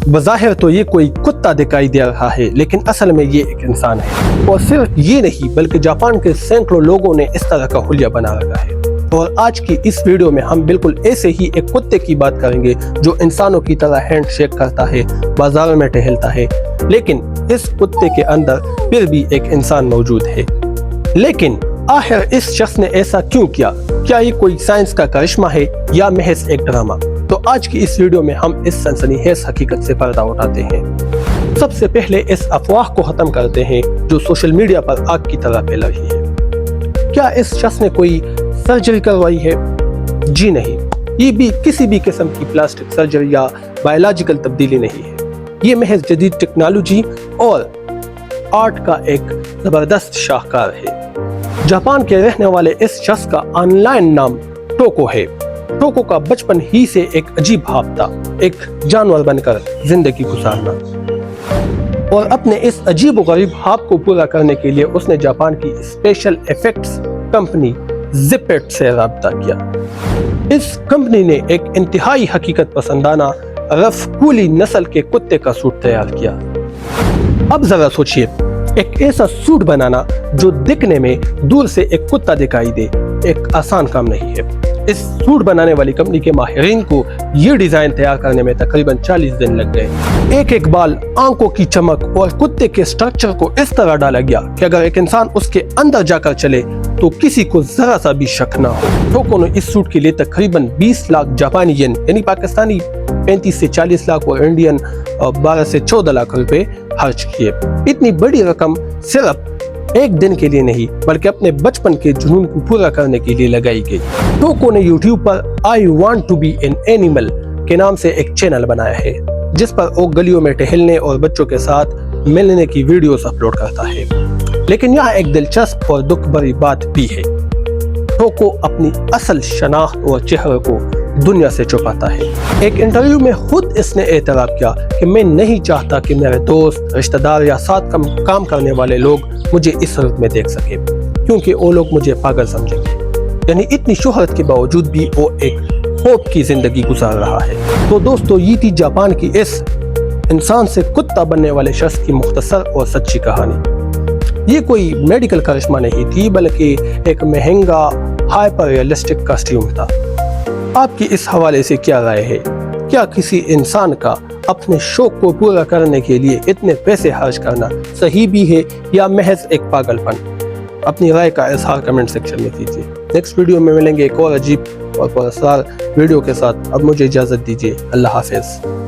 बज़ाहिर तो ये कोई कुत्ता दिखाई दे रहा है, लेकिन असल में ये एक इंसान है। और सिर्फ ये नहीं बल्कि जापान के सैकड़ों लोगों ने इस तरह का हुलिया बना रखा है। और आज की इस वीडियो में हम बिल्कुल ऐसे ही एक कुत्ते की बात करेंगे जो इंसानों की तरह हैंड शेक करता है, बाजार में टहलता है, लेकिन इस कुत्ते के अंदर फिर भी एक इंसान मौजूद है। लेकिन आखिर इस शख्स ने ऐसा क्यों किया? क्या ये कोई साइंस का करिश्मा है या महज एक ड्रामा? तो आज की इस वीडियो में हम इस सनसनीखेज हकीकत से पर्दा उठाते हैं। सबसे पहले इस अफवाह को खत्म करते हैं जो सोशल मीडिया पर आग की तरह फैल रही है। क्या इस शख्स ने कोई सर्जरी करवाई है? जी नहीं, ये भी किसी भी किस्म की प्लास्टिक सर्जरी या बायोलॉजिकल तब्दीली नहीं है। ये महज जदीद टेक्नोलॉजी और आर्ट का एक जबरदस्त शाहकार है। जापान के रहने वाले इस शख्स का ऑनलाइन नाम टोको है। टोको का बचपन ही से एक अजीब ख्वाब था, एक जानवर बनकर जिंदगी गुजारना। और अपने इस अजीब और गरीब ख्वाब को पूरा करने के लिए उसने जापान की स्पेशल इफेक्ट्स कंपनी जिपेट से राब्ता किया। इस कंपनी ने एक इंतहाई हकीकत पसंदाना रफकूली नस्ल के कुत्ते का सूट तैयार किया। अब जरा सोचिए, एक ऐसा सूट बनाना जो दिखने में दूर से एक कुत्ता दिखाई दे, एक आसान काम नहीं है। इस सूट बनाने वाली कंपनी के माहिरीन को ये डिजाइन तैयार करने में तकरीबन 40 दिन लग गए। एक एक बाल, आंखों की चमक और कुत्ते के स्ट्रक्चर को इस तरह डाला गया कि अगर एक इंसान उसके अंदर जाकर चले तो किसी को जरा सा भी शक ना हो। टोको ने इस सूट के लिए तकरीबन 20 लाख जापानी येन यानी पाकिस्तानी 35 से 40 लाख और इंडियन 12 से 14 लाख रुपए खर्च किए। इतनी बड़ी रकम सिर्फ एक दिन के लिए नहीं बल्कि अपने बचपन के जुनून को पूरा करने के लिए लगाई गई। टोको ने YouTube पर I want to be an animal के नाम से एक चैनल बनाया है जिस पर वो गलियों में टहलने और बच्चों के साथ मिलने की वीडियोस अपलोड करता है। लेकिन यहाँ एक दिलचस्प और दुख भरी बात भी है। टोको अपनी असल शनाख्त और चेहरे को दुनिया से छुपाता है। एक इंटरव्यू में खुद इसने एतराफ किया कि मैं नहीं चाहता कि मेरे दोस्त, रिश्तेदार या साथ काम करने वाले लोग मुझे इस रूप में देख सके क्योंकि वो लोग मुझे पागल समझेंगे। यानी इतनी शोहरत के बावजूद भी वो एक खौफ की जिंदगी गुजार रहा है। तो दोस्तों, ये थी जापान की इस इंसान से कुत्ता बनने वाले शख्स की मुख्तसर और सच्ची कहानी। ये कोई मेडिकल करिश्मा नहीं थी बल्कि एक महंगा हाइपर रियलिस्टिक कॉस्ट्यूम था। आपकी इस हवाले से क्या राय है? क्या किसी इंसान का अपने शौक को पूरा करने के लिए इतने पैसे खर्च करना सही भी है या महज एक पागलपन? अपनी राय का इजहार कमेंट सेक्शन में कीजिए। नेक्स्ट वीडियो में मिलेंगे एक और अजीब और पुरअसरार वीडियो के साथ। अब मुझे इजाज़त दीजिए। अल्लाह हाफिज़।